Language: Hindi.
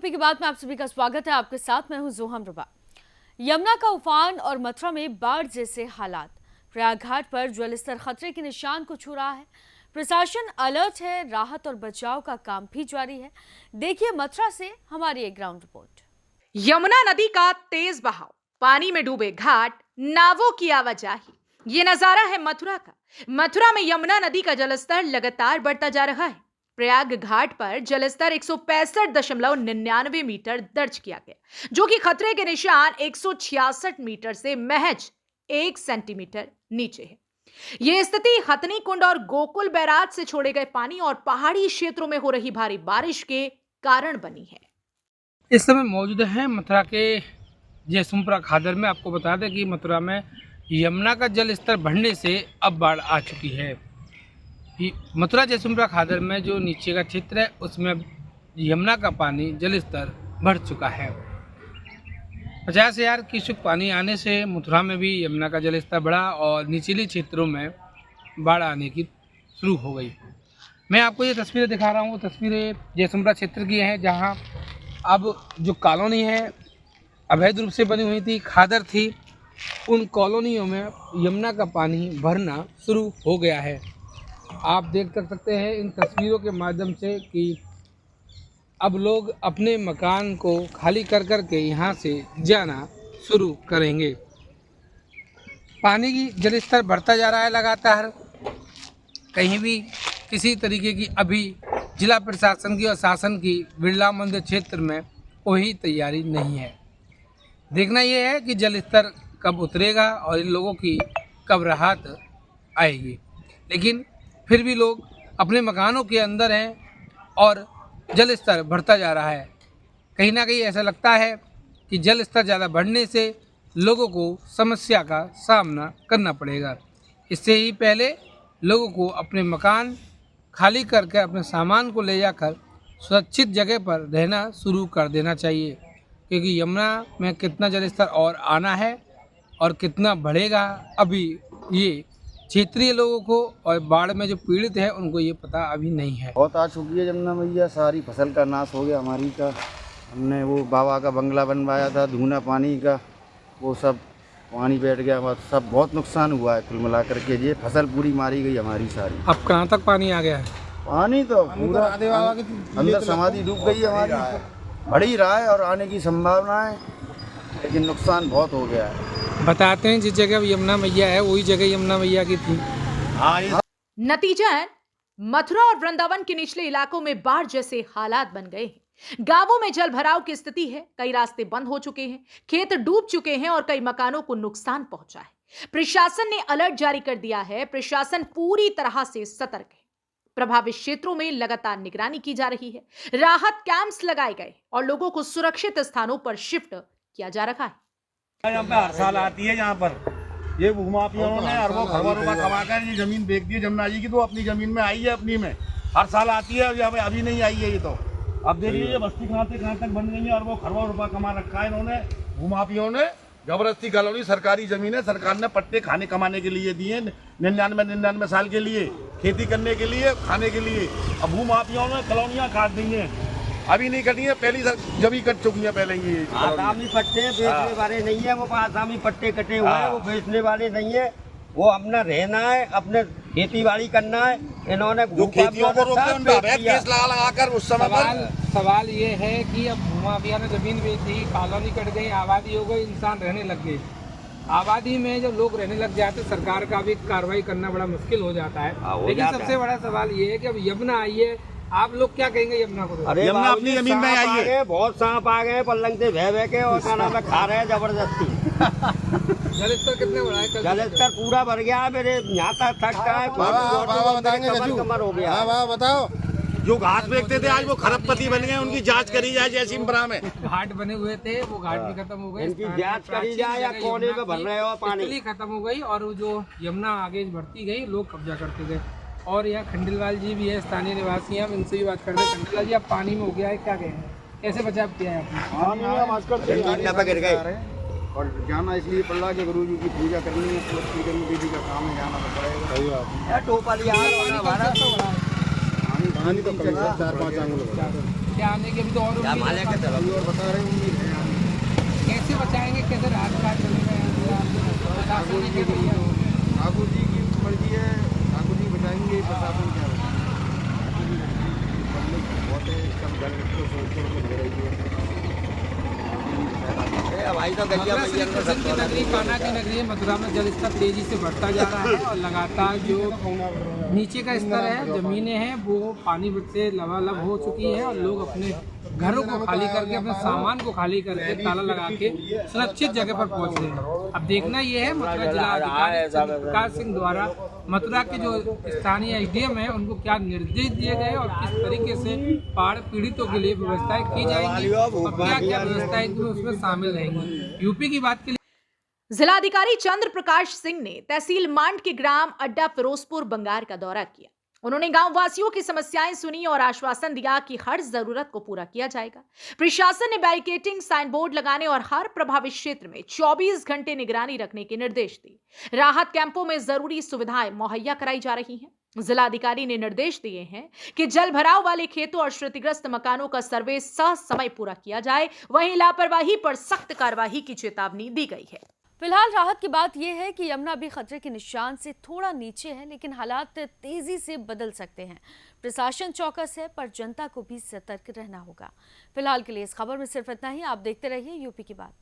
यूपी की बात में आप सभी का स्वागत है। आपके साथ मैं हूं जोहम रुबा। यमुना का उफान और मथुरा में बाढ़ जैसे हालात। प्रयाग घाट पर जलस्तर खतरे के निशान को छू रहा है। प्रशासन अलर्ट है, राहत और बचाव का काम भी जारी है। देखिए मथुरा से हमारी एक ग्राउंड रिपोर्ट। यमुना नदी का तेज बहाव, पानी में डूबे घाट, नावों की आवाजाही, ये नजारा है मथुरा का। मथुरा में यमुना नदी का जलस्तर लगातार बढ़ता जा रहा है। प्रयाग घाट पर जलस्तर 165.99 मीटर दर्ज किया गया, जो कि खतरे के निशान 166 मीटर से महज 1 सेंटीमीटर नीचे है। ये स्थिति हथनी कुंड और गोकुल बैराज से छोड़े गए पानी और पहाड़ी क्षेत्रों में हो रही भारी बारिश के कारण बनी है। इस समय मौजूद हैं मथुरा के जयसुमपुरा खादर में। आपको बता दें कि मथुरा में यमुना का जल स्तर बढ़ने से अब बाढ़ आ चुकी है। मथुरा जयसुमपुरा खादर में जो नीचे का क्षेत्र है उसमें यमुना का पानी जल स्तर बढ़ चुका है। 50,000 क्यूसेक पानी आने से मथुरा में भी यमुना का जल स्तर बढ़ा और निचली क्षेत्रों में बाढ़ आने की शुरू हो गई। मैं आपको ये तस्वीरें दिखा रहा हूँ। तस्वीरें जयसुमपुरा क्षेत्र की हैं, जहाँ अब जो कॉलोनी है अवैध रूप से बनी हुई थी, खादर थी, उन कॉलोनियों में यमुना का पानी भरना शुरू हो गया है। आप देख सकते हैं इन तस्वीरों के माध्यम से कि अब लोग अपने मकान को खाली कर कर के यहाँ से जाना शुरू करेंगे। पानी की जल स्तर बढ़ता जा रहा है लगातार। कहीं भी किसी तरीके की अभी जिला प्रशासन की और शासन की बिरला मंदिर क्षेत्र में कोई तैयारी नहीं है। देखना यह है कि जल स्तर कब उतरेगा और इन लोगों की कब राहत आएगी। लेकिन फिर भी लोग अपने मकानों के अंदर हैं और जल स्तर बढ़ता जा रहा है। कहीं ना कहीं ऐसा लगता है कि जल स्तर ज़्यादा बढ़ने से लोगों को समस्या का सामना करना पड़ेगा। इससे ही पहले लोगों को अपने मकान खाली करके अपने सामान को ले जाकर सुरक्षित जगह पर रहना शुरू कर देना चाहिए, क्योंकि यमुना में कितना जल स्तर और आना है और कितना बढ़ेगा अभी ये क्षेत्रीय लोगों को और बाढ़ में जो पीड़ित है उनको ये पता अभी नहीं है। बहुत आ चुकी है यमुना मैया, सारी फसल का नाश हो गया हमारी का। हमने वो बाबा का बंगला बनवाया था धूना पानी का, वो सब पानी बैठ गया, बस सब बहुत नुकसान हुआ है। कुल मिला करके ये फसल पूरी मारी गई हमारी सारी। अब कहाँ तक पानी आ गया है? पानी तो पूरा अंदर समाधि डूब गई है हमारी, बढ़ ही रहा है और आने की संभावना है, लेकिन नुकसान बहुत हो गया है। बताते हैं जिस जगह यमुना मैया है वही जगह यमुना मैया की थी। नतीजा है मथुरा और वृंदावन के निचले इलाकों में बाढ़ जैसे हालात बन गए हैं। गांवों में जल भराव की स्थिति है, कई रास्ते बंद हो चुके हैं, खेत डूब चुके हैं और कई मकानों को नुकसान पहुंचा है। प्रशासन ने अलर्ट जारी कर दिया है। प्रशासन पूरी तरह से सतर्क है। प्रभावित क्षेत्रों में लगातार निगरानी की जा रही है। राहत कैंप्स लगाए गए और लोगों को सुरक्षित स्थानों पर शिफ्ट किया जा रहा है। यहाँ पे हर साल आती है। यहाँ पर ये भूमाफियाओं ने अरबों खरबों रुपया कमाकर ये जमीन बेच दी है जमुना जी की, तो अपनी जमीन में आई है, अपनी में हर साल आती है। यहाँ पे अभी नहीं आई है ये तो। अब देखिए ये बस्ती कहाँ से कहाँ तक बन गई है, अरबों खरबों रुपया कमा रखा है इन्होंने। भूमाफियाओं ने जबरदस्ती कॉलोनी, सरकारी जमीन है, सरकार ने पट्टे खाने कमाने के लिए दिए 99 साल के लिए, खेती करने के लिए, खाने के लिए। अब भूमाफियाओं ने कॉलोनियाँ काट दी हैं, अभी नहीं कटी है, पहली जब ही कट चुकी है पहले ही। आसामी पट्टे बेचने वाले नहीं है, वो आसामी पट्टे कटे हुए हैं, वो बेचने वाले नहीं है। वो अपना रहना है, अपने खेती बाड़ी करना है। इन्होंने जो खेतियों को रोकते हैं उनका अवैध केस लगाकर उस समय सवाल ये है कि अब भूमाफिया ने जमीन बेच दी, कॉलोनी कट गई, आबादी हो गई, इंसान रहने लग गए। आबादी में जब लोग रहने लग जाते सरकार का भी कार्रवाई करना बड़ा मुश्किल हो जाता है। लेकिन सबसे बड़ा सवाल ये है कि अब यमुना आई है, आप लोग क्या कहेंगे यमुना को? अरे यमुना अपनी जमीन में आई है, बहुत सांप आ गए पल्लंग से बह के और खाना में खा रहे हैं जबरदस्ती। जलस्तर कितने बढ़ा है? जलस्तर पूरा भर गया है, मेरे यहाँ तक थकता है, कमर हो गया। बताओ, जो घाट फेंकते थे आज वो खरबपति बन गए, उनकी जांच करी जाए जयसिंहपुरा में। घाट बने हुए थे वो घाट भी खत्म हो गए, इनकी जांच करी जाए या कोने में भर रहे हो पानी खत्म हो गई और जो यमुना आगे बढ़ती गई लोग कब्जा करते गए। और यहाँ खंडेलवाल जी भी है, स्थानीय निवासी हैं, हम इनसे भी बात करते हैं। खंडेलवाल जी, आप पानी में हो गया है, क्या कहें, कैसे बचाव किया है आपने? गिर गए और जाना इसलिए पड़ रहा कि गुरु जी की पूजा करनी है, देवी का काम है, जाना पड़ेगा। टोपा लिया पानी तो 4-5 आंगुल क्या आने की अभी तो और क्या माले के तरफ और बता रहे हैं उम्मीद है आने कैसे बचाएंगे, कैसे रात काट चलेगा? प्रशासन ने क्या किया? ठाकुर जी की मर्जी है, ठाकुर जी बचाएंगे, प्रशासन क्या बहुत है, सब जल को सोच में लग रही है। भाई तो गैया मथुरा श्री कृष्ण की नगरी, कान्हा की नगरी है। मथुरा में जल स्तर तेजी से बढ़ता जा रहा है और लगातार जो नीचे का स्तर है, जमीनें हैं, वो पानी से लबालब हो चुकी है और लोग अपने घरों को खाली करके, अपने सामान को खाली करके, ताला लगा के सुरक्षित जगह पर पहुंच रहे हैं। अब देखना यह है मथुरा जिलाधिकारी चंद्रप्रकाश सिंह द्वारा मथुरा के जो स्थानीय एसडीएम है उनको क्या निर्देश दिए गए और किस तरीके से बाढ़ पीड़ितों के लिए व्यवस्थाएं की जाएंगी और क्या क्या व्यवस्थाएं उसमें शामिल रहेंगी। यूपी की बात के लिए जिलाधिकारी चंद्र प्रकाश सिंह ने तहसील मांड के ग्राम अड्डा फिरोजपुर बंगार का दौरा किया। उन्होंने गांव वासियों की समस्याएं सुनी और आश्वासन दिया कि हर जरूरत को पूरा किया जाएगा। प्रशासन ने बैरिकेडिंग, साइन बोर्ड लगाने और हर प्रभावित क्षेत्र में 24 घंटे निगरानी रखने के निर्देश दिए। राहत कैंपों में जरूरी सुविधाएं मुहैया कराई जा रही हैं। जिलाधिकारी ने निर्देश दिए हैं कि जल भराव वाले खेतों और क्षतिग्रस्त मकानों का सर्वे ससमय पूरा किया जाए। वहीं लापरवाही पर सख्त कार्रवाई की चेतावनी दी गई है। फिलहाल राहत की बात यह है कि यमुना भी खतरे के निशान से थोड़ा नीचे है, लेकिन हालात तेजी से बदल सकते हैं। प्रशासन चौकस है, पर जनता को भी सतर्क रहना होगा। फिलहाल के लिए इस खबर में सिर्फ इतना ही। आप देखते रहिए यूपी की बात।